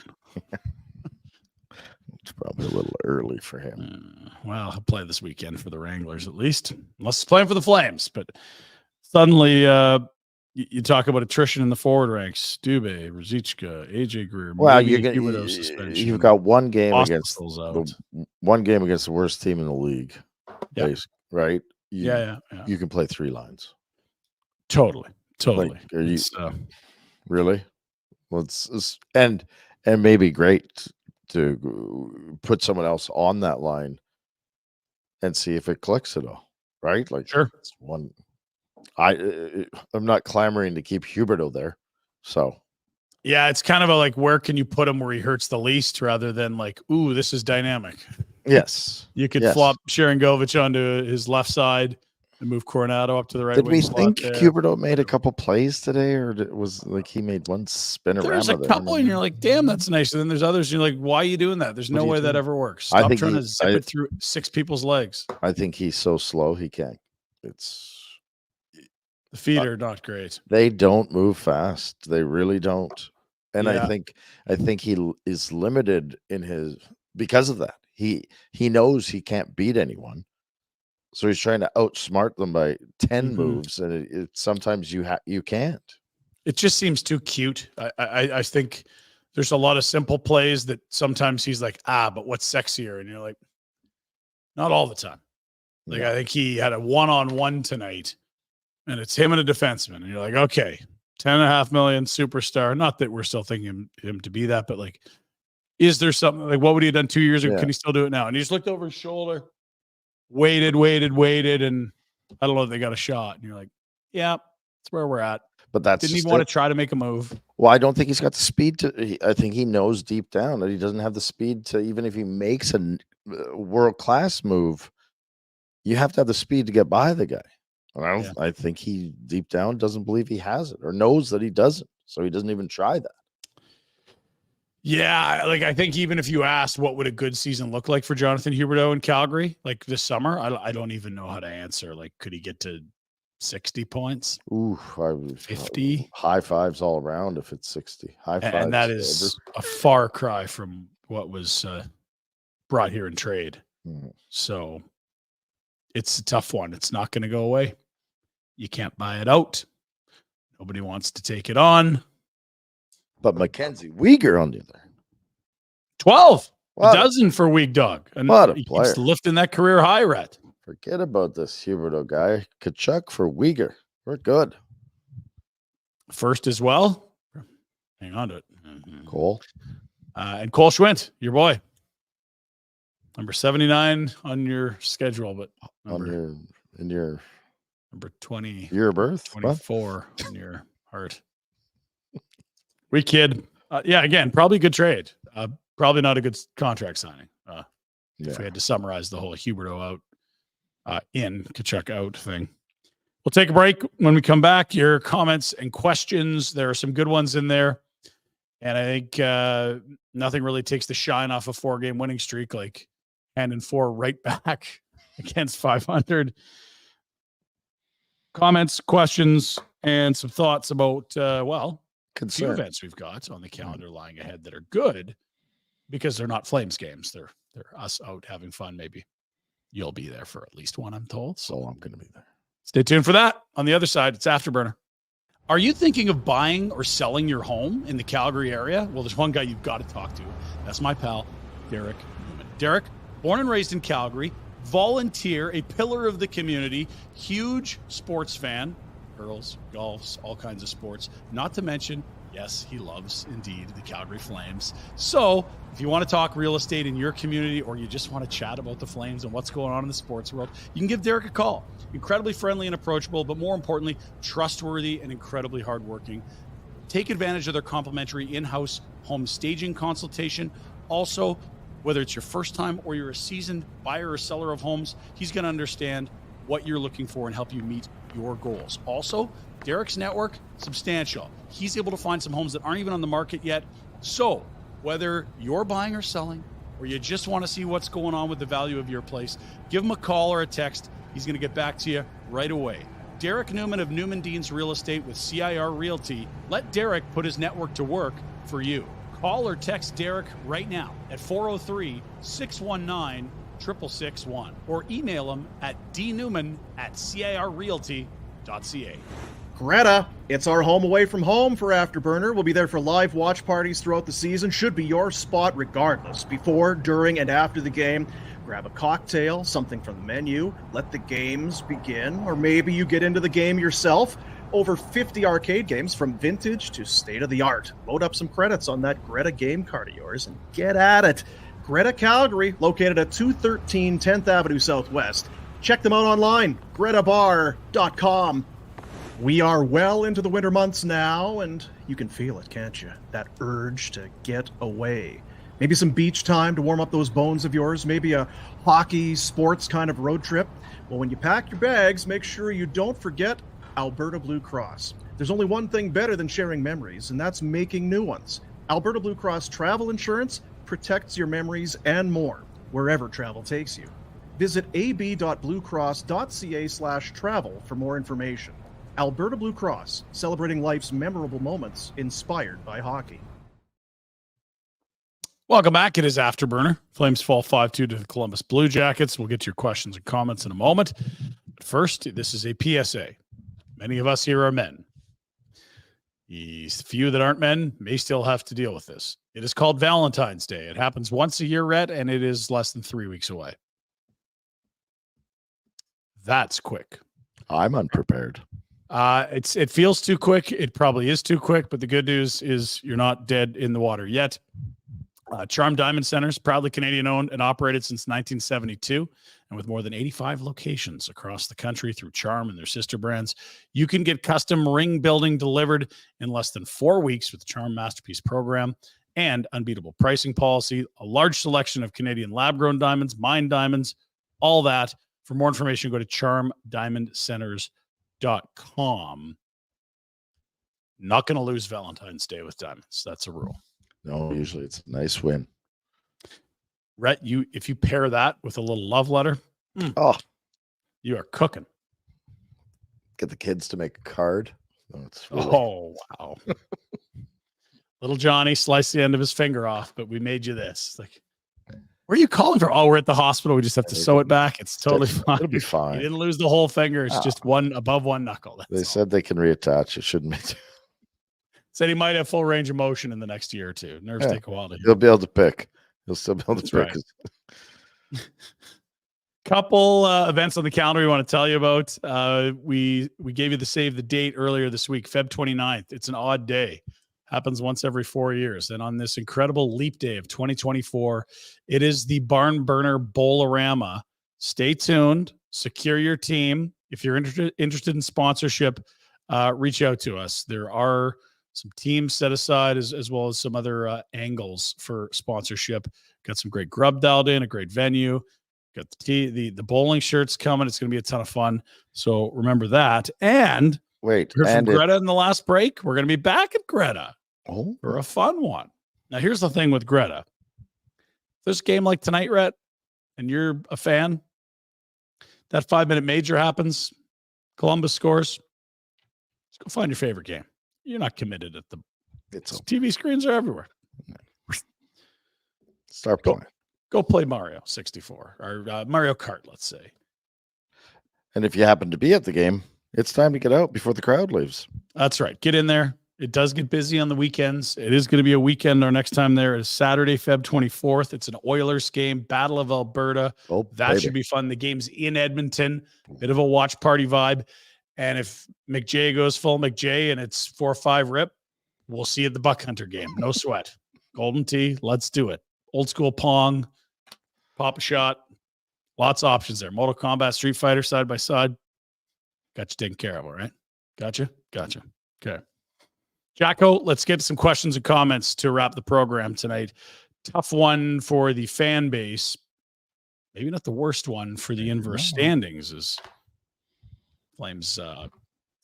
It's probably a little early for him. Well, he'll play this weekend for the Wranglers at least. Unless he's playing for the Flames. But suddenly you talk about attrition in the forward ranks. Dubé, Ruzicka, AJ Greer. Well, you've got one game against the worst team in the league. Yeah. Right? Yeah. You can play 3 lines. Totally. Are you really? Well, it's and maybe great to put someone else on that line and see if it clicks at all. Right? Sure. It's one. I'm not clamoring to keep Huberdeau there. So yeah, it's kind of where can you put him where he hurts the least, rather than ooh, this is dynamic. Yes. You could flop Sharangovich onto his left side and move Coronado up to the right. Did we think Huberdeau made a couple plays today, or was he made one spin around? There's a couple, and you're like, damn, that's nice. And then there's others, and you're like, why are you doing that? There's no way that ever works. Stop trying to zip it through 6 people's legs. I think he's so slow he can't. The feet are not great. They don't move fast. They really don't. And I think he is limited in because of that. He knows he can't beat anyone, so he's trying to outsmart them by 10 moves, and sometimes you can't. It just seems too cute. I think there's a lot of simple plays that sometimes he's like, but what's sexier? And you're like, not all the time. I think he had a 1-on-1 tonight, and it's him and a defenseman, and you're like, okay, $10.5 million superstar. Not that we're still thinking him to be that, but is there something what would he have done 2 years ago? Yeah. Can he still do it now? And he just looked over his shoulder, waited, and I don't know if they got a shot. And you're like, yeah, that's where we're at. But didn't even want to try to make a move. Well, I don't think he's got the speed I think he knows deep down that he doesn't have the speed to, even if he makes a world-class move, you have to have the speed to get by the guy. And I think he deep down doesn't believe he has it, or knows that he doesn't. So he doesn't even try that. Yeah, I think even if you asked what would a good season look like for Jonathan Huberdeau in Calgary, this summer, I don't even know how to answer. Could he get to 60 points? Ooh, 50? High fives all around if it's 60. High fives. And that is a far cry from what was brought here in trade. So it's a tough one. It's not going to go away. You can't buy it out. Nobody wants to take it on. But Mackenzie Weegar on the other. 12. A dozen for Weeg Dog. And what a he player. Keeps lifting that career high, Rhett. Forget about this Huberdeau guy. Kachuk for Weegar. We're good. First as well. Hang on to it. Cole. And Cole Schwint, your boy. Number 79 on your schedule, but in your number 20. Year of birth? 24 in your heart. We kid. Again, probably a good trade. Probably not a good contract signing. If we had to summarize the whole Huberdeau out, in, Kachuk out thing. We'll take a break. When we come back, your comments and questions. There are some good ones in there. And I think nothing really takes the shine off a 4-game winning streak like handing 4 right back against 500. Comments, questions, and some thoughts about, a few events we've got on the calendar lying ahead that are good because they're not Flames games. They're us out having fun. Maybe you'll be there for at least one, I'm told. So I'm going to be there. Stay tuned for that. On the other side, it's Afterburner. Are you thinking of buying or selling your home in the Calgary area? Well, there's one guy you've got to talk to. That's my pal, Derek Newman. Derek, born and raised in Calgary, volunteer, a pillar of the community, huge sports fan, girls, golfs, all kinds of sports. Not to mention, yes, he loves, indeed, the Calgary Flames. So if you want to talk real estate in your community or you just want to chat about the Flames and what's going on in the sports world, you can give Derek a call. Incredibly friendly and approachable, but more importantly, trustworthy and incredibly hardworking. Take advantage of their complimentary in-house home staging consultation. Also, whether it's your first time or you're a seasoned buyer or seller of homes, he's going to understand what you're looking for and help you meet your goals. Also, Derek's network, substantial. He's able to find some homes that aren't even on the market yet. So whether you're buying or selling, or you just want to see what's going on with the value of your place, give him a call or a text. He's going to get back to you right away. Derek Newman of Newman Deans Real Estate with CIR Realty. Let Derek put his network to work for you. Call or text Derek right now at 403-619-6661 or email him at dnewman@cirrealty.ca. Greta, it's our home away from home for Afterburner. We'll be there for live watch parties throughout the season. Should be your spot regardless. Before, during, and after the game, grab a cocktail, something from the menu, let the games begin, or maybe you get into the game yourself. Over 50 arcade games from vintage to state-of-the-art. Load up some credits on that Greta game card of yours and get at it. Greta Calgary, located at 213 10th Avenue Southwest. Check them out online, gretabar.com. We are well into the winter months now, and you can feel it, can't you? That urge to get away. Maybe some beach time to warm up those bones of yours. Maybe a hockey, sports kind of road trip. Well, when you pack your bags, make sure you don't forget Alberta Blue Cross. There's only one thing better than sharing memories, and that's making new ones. Alberta Blue Cross travel insurance protects your memories and more, wherever travel takes you. Visit ab.bluecross.ca/travel for more information. Alberta Blue Cross, celebrating life's memorable moments inspired by hockey. Welcome back. It is Afterburner. Flames fall 5-2 to the Columbus Blue Jackets. We'll get to your questions and comments in a moment. But first, this is a PSA. Many of us here are men. The few that aren't men may still have to deal with this. It is called Valentine's Day. It happens once a year, Rhett, and it is less than 3 weeks away. That's quick. I'm unprepared. It feels too quick. It probably is too quick, but the good news is you're not dead in the water yet. Charm Diamond Centers, proudly Canadian owned and operated since 1972, and with more than 85 locations across the country through Charm and their sister brands, you can get custom ring building delivered in less than 4 weeks with the Charm Masterpiece Program and unbeatable pricing policy, a large selection of Canadian lab-grown diamonds, mined diamonds, all that. For more information, go to charmdiamondcenters.com. Not going to lose Valentine's Day with diamonds. That's a rule. No, usually it's a nice win. Rhett, if you pair that with a little love letter, you are cooking. Get the kids to make a card. Oh, wow. Little Johnny sliced the end of his finger off, but we made you this. Like, where are you calling for? Oh, we're at the hospital. We just have to sew it back. It's totally fine. It'll be fine. You didn't lose the whole finger. It's just one above one knuckle. They said they can reattach. It shouldn't be. Said he might have full range of motion in the next year or two. Nerves take a while to heal. He'll be able to pick. He'll still be able to pick. Right. Couple events on the calendar we want to tell you about. We gave you the save the date earlier this week, Feb 29th. It's an odd day. Happens once every 4 years. And on this incredible leap day of 2024, it is the Barn Burner Bowl-orama. Stay tuned. Secure your team. If you're interested in sponsorship, reach out to us. There are some teams set aside as well as some other angles for sponsorship. Got some great grub dialed in, a great venue. Got the bowling shirts coming. It's going to be a ton of fun. So remember that. And wait, from Greta in the last break, we're going to be back at Greta for a fun one. Now, here's the thing with Greta. This game like tonight, Rhett, and you're a fan, that 5-minute major happens, Columbus scores. Let's go find your favorite game. You're not committed at the TV screens are everywhere. Start playing. Go play Mario 64 or Mario Kart, let's say. And if you happen to be at the game, It's time to get out before the crowd leaves. That's right. Get in there. It does get busy on the weekends. It is going to be a weekend. Our next time there is Saturday, Feb 24th. It's an Oilers game, Battle of Alberta. Oh, that baby. should be fun. The game's in Edmonton. Bit of a watch party vibe. And if McJay goes full McJay and it's 4-5 rip, we'll see you at the Buck Hunter game. No sweat. Golden Tee. Let's do it. Old school Pong. Pop a shot. Lots of options there. Mortal Kombat, Street Fighter, side by side. Got you taken care of, all right? Gotcha. Okay. Jacko, let's get some questions and comments to wrap the program tonight. Tough one for the fan base. Maybe not the worst one for the inverse standings is Flames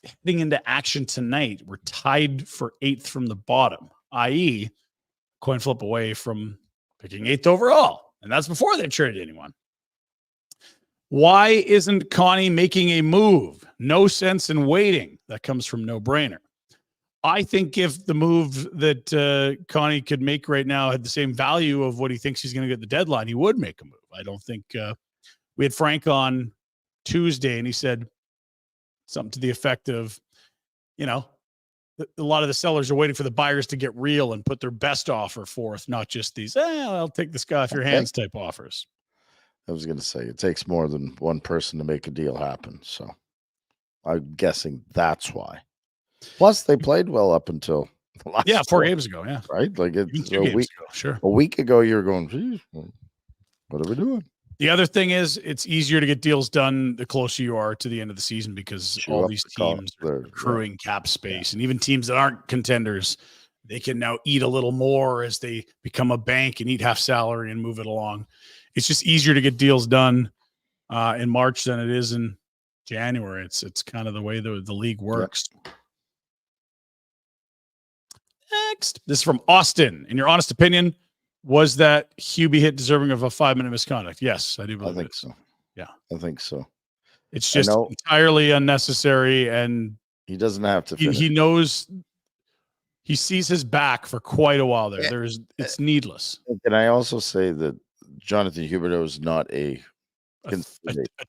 heading into action tonight. We're tied for 8th from the bottom, i.e. coin flip away from picking 8th overall. And that's before they traded anyone. Why isn't Connie making a move? No sense in waiting. That comes from No Brainer. I think if the move that Connie could make right now had the same value of what he thinks he's going to get the deadline, he would make a move. I don't think we had Frank on Tuesday and he said something to the effect of, a lot of the sellers are waiting for the buyers to get real and put their best offer forth, not just these, I'll take this guy off your hands type offers. I was going to say it takes more than one person to make a deal happen. So I'm guessing that's why. Plus, they played well up until the last 4 games ago. Yeah, right. Like it's 2 games ago. Sure. A week ago, you were going, geez, what are we doing? The other thing is, it's easier to get deals done the closer you are to the end of the season because all these teams are accruing cap space, and even teams that aren't contenders, they can now eat a little more as they become a bank and eat half salary and move it along. It's just easier to get deals done in March than it is in January. It's kind of the way the league works. Yeah. Next, this is from Austin. In your honest opinion, was that Hubie hit deserving of a 5-minute misconduct? Yes, I do believe. I think so. Yeah, I think so. It's just entirely unnecessary, and he doesn't have to. He knows. He sees his back for quite a while there. It's needless. Can I also say that Jonathan Huberdeau is not a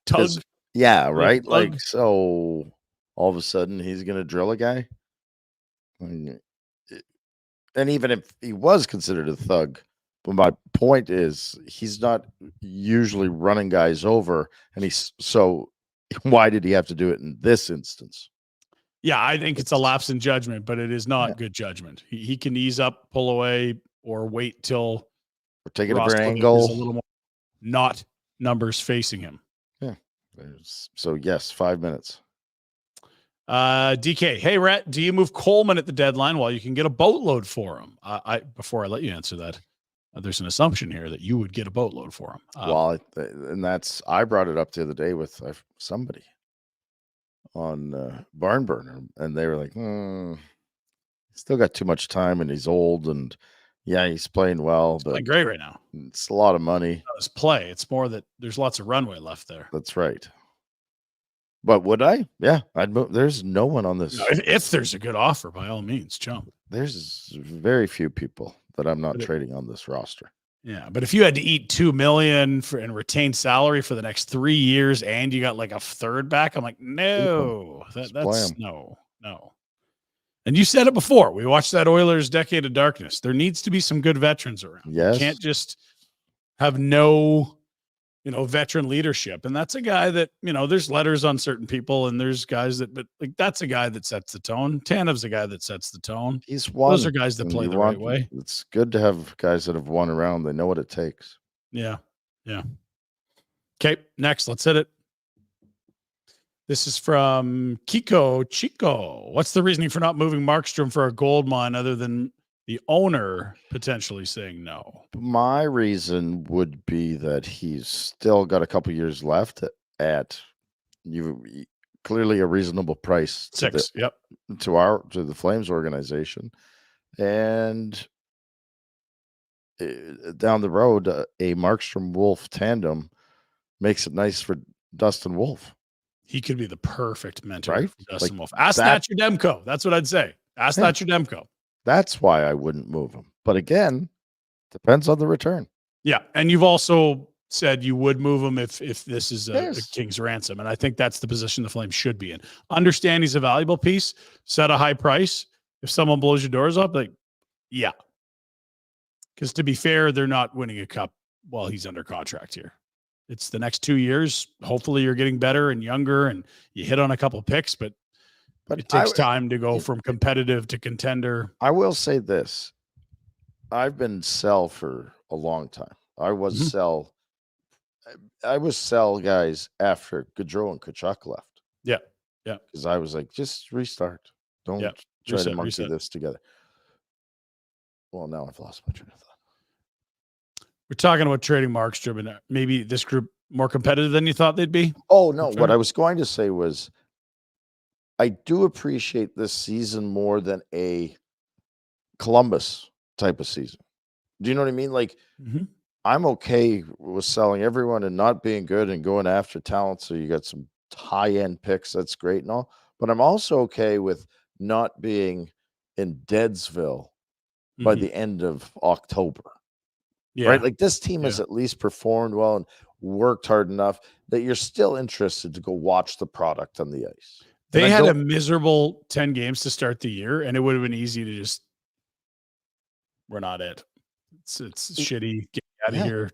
tug? Yeah, right. Like so, all of a sudden he's going to drill a guy. And even if he was considered a thug, but my point is he's not usually running guys over, and so why did he have to do it in this instance? Yeah, I think it's a lapse in judgment, but it is not good judgment. He can ease up, pull away, or wait till or take it a different angle. A little more not numbers facing him. Yeah. So yes, 5 minutes. DK, hey Rhett, do you move Coleman at the deadline while you can get a boatload for him? Before I let you answer that, there's an assumption here that you would get a boatload for him. I brought it up the other day with somebody on Barn Burner, and they were like, still got too much time, and he's old, and yeah, he's playing well, but playing great right now. It's a lot of money. His play. It's more that there's lots of runway left there. That's right. But would I? Yeah, I'd move. There's no one on this. No, if there's a good offer, by all means, jump. There's very few people that I'm not trading on this roster. Yeah, but if you had to eat $2 million and retain salary for the next 3 years, and you got like a third back, I'm like, no, that's no. And you said it before. We watched that Oilers Decade of Darkness. There needs to be some good veterans around. Yes, you can't just have no. Veteran leadership. And that's a guy that, there's letters on certain people and there's guys but that's a guy that sets the tone. Tanev's a guy that sets the tone. He's won. Those are guys that play the right way. It's good to have guys that have won around. They know what it takes. Yeah. Yeah. Okay. Next, let's hit it. This is from Kiko Chico. What's the reasoning for not moving Markstrom for a gold mine other than the owner potentially saying no? My reason would be that he's still got a couple years left at clearly a reasonable price. To the Flames organization, and down the road, a Markstrom Wolf tandem makes it nice for Dustin Wolf. He could be the perfect mentor right? for Dustin Wolf. Ask Thatcher Demko. That's what I'd say. Ask Thatcher Demko. That's why I wouldn't move him. But again, depends on the return. Yeah. And you've also said you would move him if this is a king's ransom. And I think that's the position the Flames should be in. Understand he's a valuable piece, set a high price. If someone blows your doors up, like, yeah. Because to be fair, they're not winning a cup while he's under contract here. It's the next 2 years. Hopefully you're getting better and younger and you hit on a couple picks, but it takes time to go from competitive to contender. I will say this. I've been sell for a long time. I was sell guys after Gaudreau and Tkachuk left. Yeah. Yeah. Because I was like, just restart. Don't try to monkey this together. Well, now I've lost my train of thought. We're talking about trading Markstrom, and maybe this group more competitive than you thought they'd be. Oh, no. What I was going to say was I do appreciate this season more than a Columbus type of season. Do you know what I mean? Like, I'm okay with selling everyone and not being good and going after talent. So you got some high-end picks. That's great and all. But I'm also okay with not being in Deadsville by the end of October. Yeah. Right? Like, this team has at least performed well and worked hard enough that you're still interested to go watch the product on the ice. They had a miserable 10 games to start the year, and it would have been easy to just, we're not it. It's shitty. Get out of here,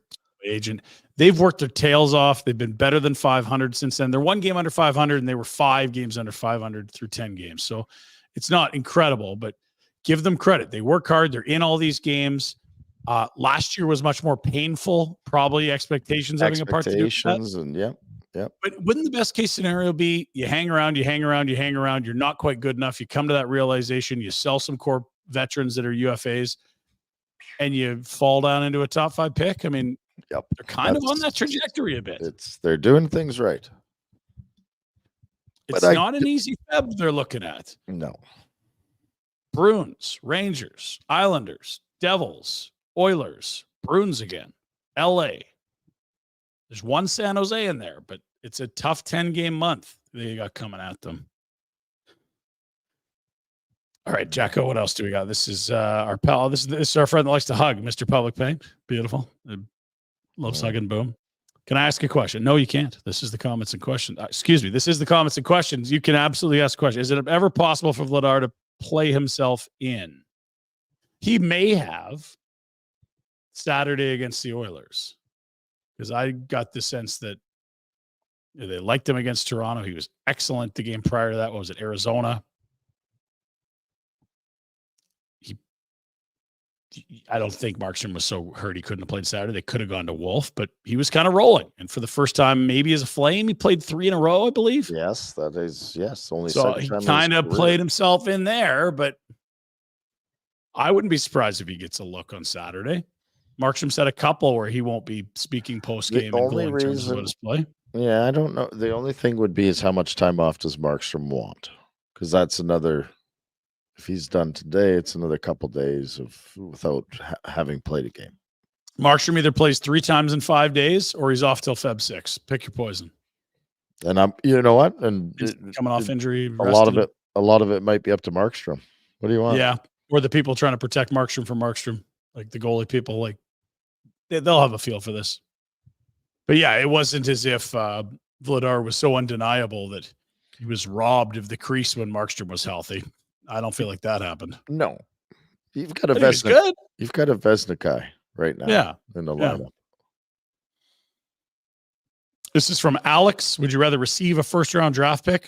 agent. They've worked their tails off. They've been better than 500 since then. They're 1 game under 500, and they were 5 games under 500 through 10 games. So it's not incredible, but give them credit. They work hard. They're in all these games. Last year was much more painful. Probably expectations having a part to do with that. And yeah. But wouldn't the best case scenario be you hang around, you're not quite good enough. You come to that realization, you sell some core veterans that are UFAs, and you fall down into a top 5 pick? I mean, they're kind of on that trajectory a bit. They're doing things right. It's not an easy Feb they're looking at. No. Bruins, Rangers, Islanders, Devils, Oilers, Bruins again, LA. There's one San Jose in there, but it's a tough 10-game month they got coming at them. All right, Jacko, what else do we got? This is our pal. This is our friend that likes to hug, Mr. Public Paint. Beautiful. Loves hugging, boom. Can I ask a question? No, you can't. This is the comments and questions. Excuse me. This is the comments and questions. You can absolutely ask a question. Is it ever possible for Vladar to play himself in? He may have Saturday against the Oilers, because I got the sense that they liked him against Toronto. He was excellent the game prior to that. What was it, Arizona? I don't think Markstrom was so hurt he couldn't have played Saturday. They could have gone to Wolf, but he was kind of rolling. And for the first time, maybe as a Flame, he played 3 in a row, I believe. Yes, that is, yes. Only so he kind of played himself in there, but I wouldn't be surprised if he gets a look on Saturday. Markstrom said a couple where he won't be speaking post-game and going in terms of his play. Yeah, I don't know. The only thing would be is how much time off does Markstrom want? Because that's another, if he's done today, it's another couple days without having played a game. Markstrom either plays 3 times in 5 days or he's off till Feb 6. Pick your poison. And you know what? And coming off injury, a lot of it might be up to Markstrom. What do you want? Yeah, or the people trying to protect Markstrom from Markstrom, like the goalie people, like they'll have a feel for this. But yeah, it wasn't as if Vladar was so undeniable that he was robbed of the crease when Markstrom was healthy. I don't feel like that happened. No, you've got a Vesna. You've got a Vesna guy right now. Yeah, in the lineup. This is from Alex. Would you rather receive a first-round draft pick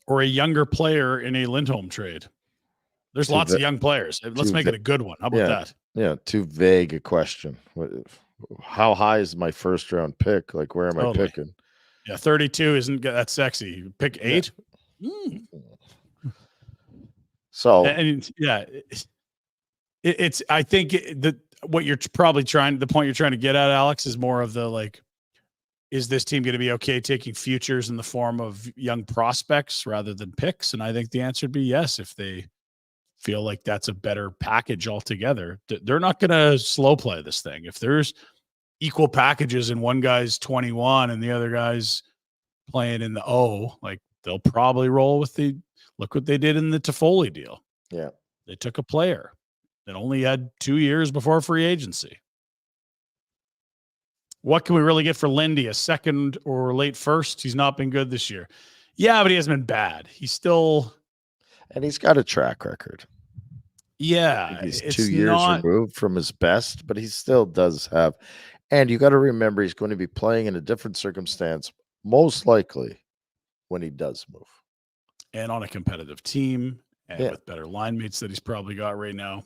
or a younger player in a Lindholm trade? There's lots of young players. Let's make it a good one. How about that? Yeah, too vague a question. How high is my first-round pick? Like, where am I picking? Yeah, 32 isn't that sexy. Pick 8. Yeah. So, it's. I think what you're probably the point you're trying to get at, Alex, is more of the like, is this team going to be okay taking futures in the form of young prospects rather than picks? And I think the answer would be yes, if they feel like that's a better package altogether. They're not going to slow play this thing. If there's equal packages and one guy's 21 and the other guy's playing in the O, like they'll probably roll with look what they did in the Toffoli deal. Yeah. They took a player that only had 2 years before free agency. What can we really get for Lindy? A second or late first? He's not been good this year. Yeah, but he hasn't been bad. He's still... And he's got a track record. Yeah. He's 2 years removed from his best, but he still does have... And you got to remember, he's going to be playing in a different circumstance, most likely, when he does move. And on a competitive team, and with better line mates that he's probably got right now.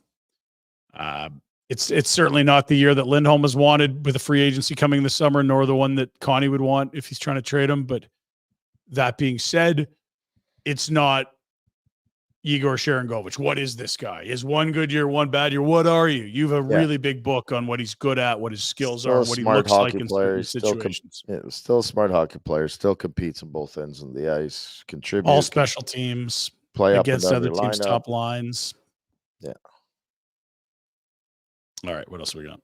It's certainly not the year that Lindholm has wanted with a free agency coming this summer, nor the one that Connie would want if he's trying to trade him. But that being said, it's not Igor Sharangovich. What is this guy? Is one good year, one bad year? What are you? You have a really big book on what he's good at, what his skills are, what he looks like in certain situations. Still a smart hockey player, still competes on both ends of the ice, contributes. All special teams, play against other teams' top lines. Yeah. All right, what else we got?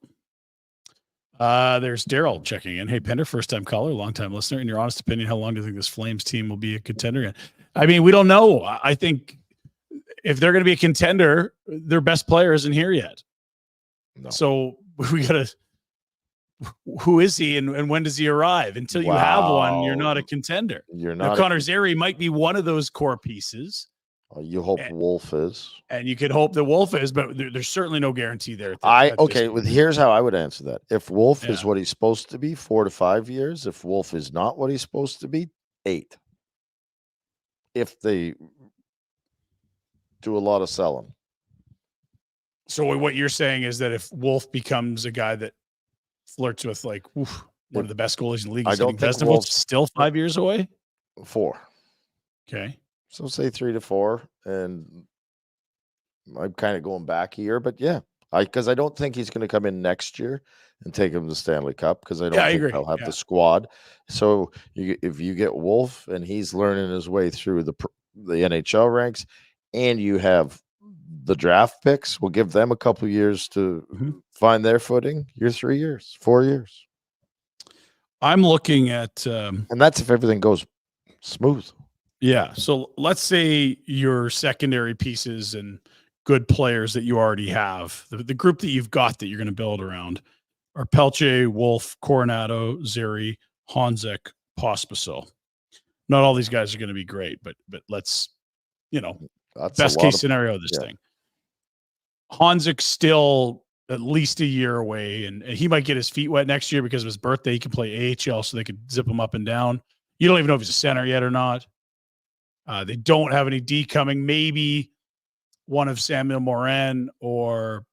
There's Daryl checking in. Hey, Pinder, first-time caller, long-time listener. In your honest opinion, how long do you think this Flames team will be a contender again? I mean, we don't know. I think if they're going to be a contender, their best player isn't here yet. No. So we got to – who is he and when does he arrive? Until you have one, you're not a contender. You're not. Now, Connor Zary might be one of those core pieces. You hope Wolf is. And you could hope that Wolf is, but there's certainly no guarantee there. Here's how I would answer that. If Wolf is what he's supposed to be, 4 to 5 years. If Wolf is not what he's supposed to be, 8. If they do a lot of selling. So what you're saying is that if Wolf becomes a guy that flirts with one of the best goalies in the league, I don't think Wolf's still 5 years away? 4. Okay. So say 3 to 4, and I'm kind of going back a year, but yeah, because I don't think he's going to come in next year and take him to the Stanley Cup because I don't think he'll have the squad. So if you get Wolf and he's learning his way through the NHL ranks, and you have the draft picks, we'll give them a couple years to find their footing. You're 3 years, 4 years. I'm looking at, and that's if everything goes smooth. Yeah. So let's say your secondary pieces and good players that you already have, the group that you've got that you're going to build around are Pelche, Wolf, Coronado, Zary, Honzek, Pospisil. Not all these guys are going to be great, but let's, that's best case scenario of this thing. Honzek's still at least a year away, and he might get his feet wet next year because of his birthday. He can play AHL, so they could zip him up and down. You don't even know if he's a center yet or not. They don't have any D coming. Maybe one of Samuel Morin or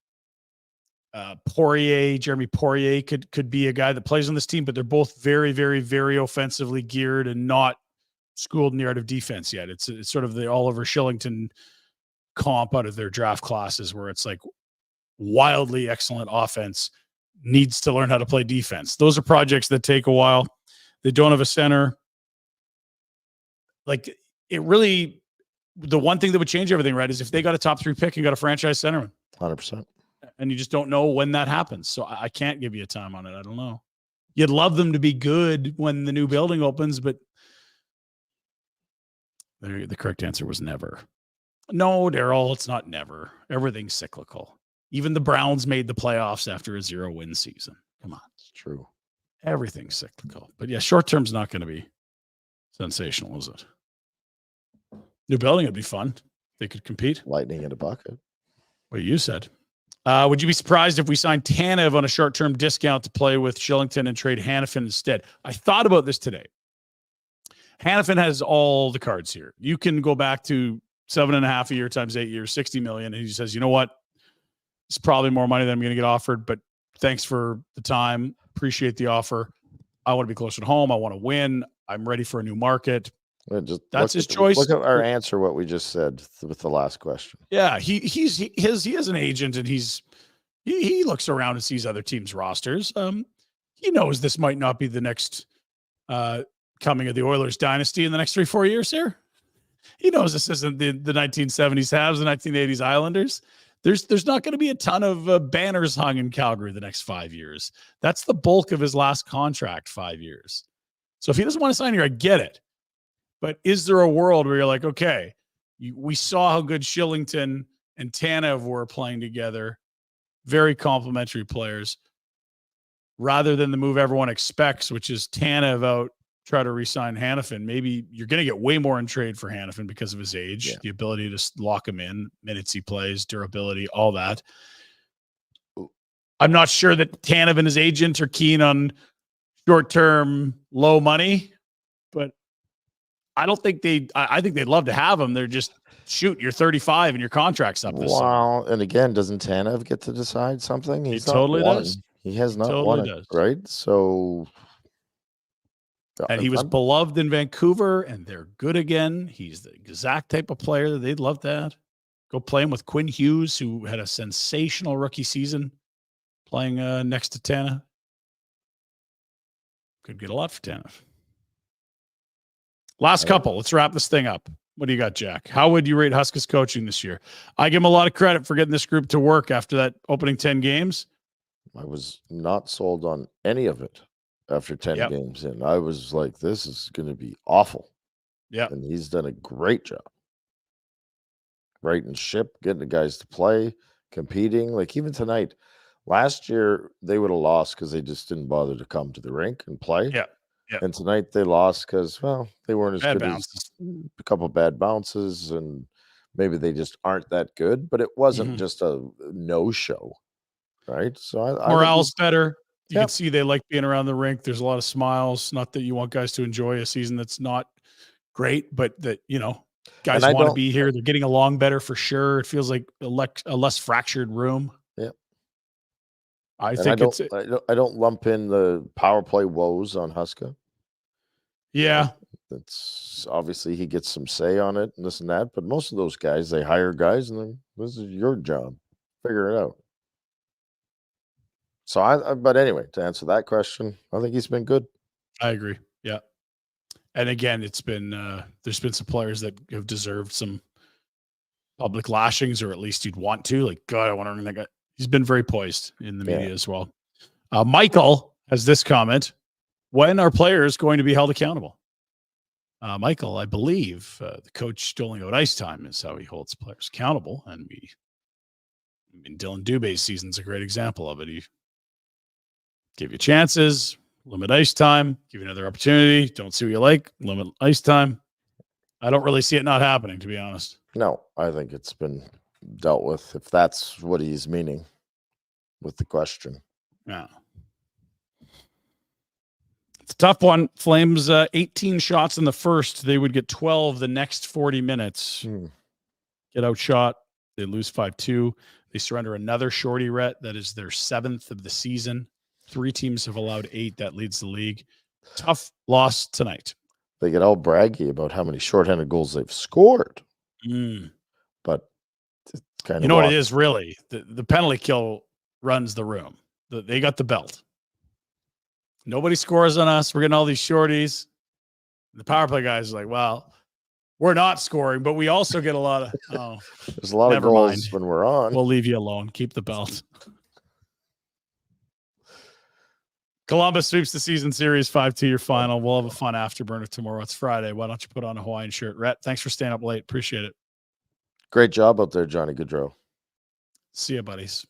Poirier, Jeremy Poirier could be a guy that plays on this team, but they're both very, very, very offensively geared and not schooled in the art of defense yet. It's sort of the Oliver Shillington comp out of their draft classes where it's like wildly excellent offense needs to learn how to play defense. Those are projects that take a while. They don't have a center. Like, it really, the one thing that would change everything, right, is if they got a top 3 pick and got a franchise centerman. 100%. And you just don't know when that happens. So I can't give you a time on it. I don't know. You'd love them to be good when the new building opens, but the correct answer was never. No, Daryl, it's not never. Everything's cyclical. Even the Browns made the playoffs after a 0-win season. Come on. It's true. Everything's cyclical. But yeah, short term's not going to be sensational, is it? New building would be fun. They could compete. Lightning in a bucket. What you said. Would you be surprised if we signed Tanev on a short-term discount to play with Shillington and trade Hanifin instead? I thought about this today. Hanifin has all the cards here. You can go back to 7.5 a year times 8 years, 60 million. And he says, you know what? It's probably more money than I'm going to get offered, but thanks for the time. Appreciate the offer. I want to be closer to home. I want to win. I'm ready for a new market. That's his choice. Look at our answer, what we just said with the last question. Yeah, he has an agent, and he looks around and sees other teams' rosters. He knows this might not be the next coming of the Oilers dynasty in the next 3-4 years here. He knows this isn't the 1970s Habs, the 1980s Islanders. There's not going to be a ton of banners hung in Calgary the next 5 years. That's the bulk of his last contract, 5 years. So if he doesn't want to sign here, I get it. But is there a world where you're like, okay, we saw how good Shillington and Tanev were playing together, very complimentary players. rather than the move everyone expects, which is Tanev out, try to re-sign Hannafin. Maybe you're going to get way more in trade for Hannafin because of his age, the ability to lock him in, minutes he plays, durability, all that. I'm not sure that Tanev and his agent are keen on short-term, low money, but I don't think I think they'd love to have him. They're just, shoot, you're 35 and your contract's up this summer. And again, doesn't Tanev get to decide something? He totally does. He has not totally won does. it, right? So, and he was beloved in Vancouver, and they're good again. He's the exact type of player that they'd love to have. Go play him with Quinn Hughes, who had a sensational rookie season playing next to Tanev. Could get a lot for Tanev. Last couple. Let's wrap this thing up. What do you got, Jack? How would you rate Huskers coaching this year? I give him a lot of credit for getting this group to work after that opening 10 games. I was not sold on any of it after 10 games in. I was like, this is going to be awful. Yeah. And he's done a great job. Righting ship, getting the guys to play, competing. Like even tonight, last year, they would have lost because they just didn't bother to come to the rink and play. Yeah. And tonight they lost because, well, they weren't as bad good bounces. as a couple of bad bounces, and maybe they just aren't that good. But it wasn't just a no-show, right? So I morale's better. You can see they like being around the rink. There's a lot of smiles. Not that you want guys to enjoy a season that's not great, but that, guys want to be here. They're getting along better for sure. It feels like a less fractured room. Yeah. I don't lump in the power play woes on Huska. Yeah. That's obviously he gets some say on it and this and that, but most of those guys, they hire guys and then this is your job. Figure it out. So but anyway, to answer that question, I think he's been good. I agree. Yeah. And again, it's been, there's been some players that have deserved some public lashings, or at least you'd want to. Like, God, I want to ring that guy. He's been very poised in the media as well. Michael has this comment. When are players going to be held accountable? Michael, I believe the coach doling out ice time is how he holds players accountable. And Dylan Dubé's season's a great example of it. He give you chances, limit ice time, give you another opportunity. Don't see what you like, limit ice time. I don't really see it not happening, to be honest. No, I think it's been dealt with, if that's what he's meaning with the question. Yeah. It's a tough one. Flames 18 shots in the first. They would get 12 the next 40 minutes. Get outshot. They lose 5-2. They surrender another shorty, Rhett. That is their 7th of the season. 3 teams have allowed 8. That leads the league. Tough loss tonight. They get all braggy about how many shorthanded goals they've scored. But it's kind of what it is, really? The penalty kill runs the room. They got the belt. Nobody scores on us. We're getting all these shorties. The power play guys are like, well, we're not scoring, but we also get a lot of there's a lot of goals when we're on. We'll leave you alone. Keep the belt. Columbus sweeps the season series 5-2 your final. We'll have a fun afterburner tomorrow. It's Friday. Why don't you put on a Hawaiian shirt? Rhett, thanks for staying up late. Appreciate it. Great job out there, Johnny Gaudreau. See you, buddies.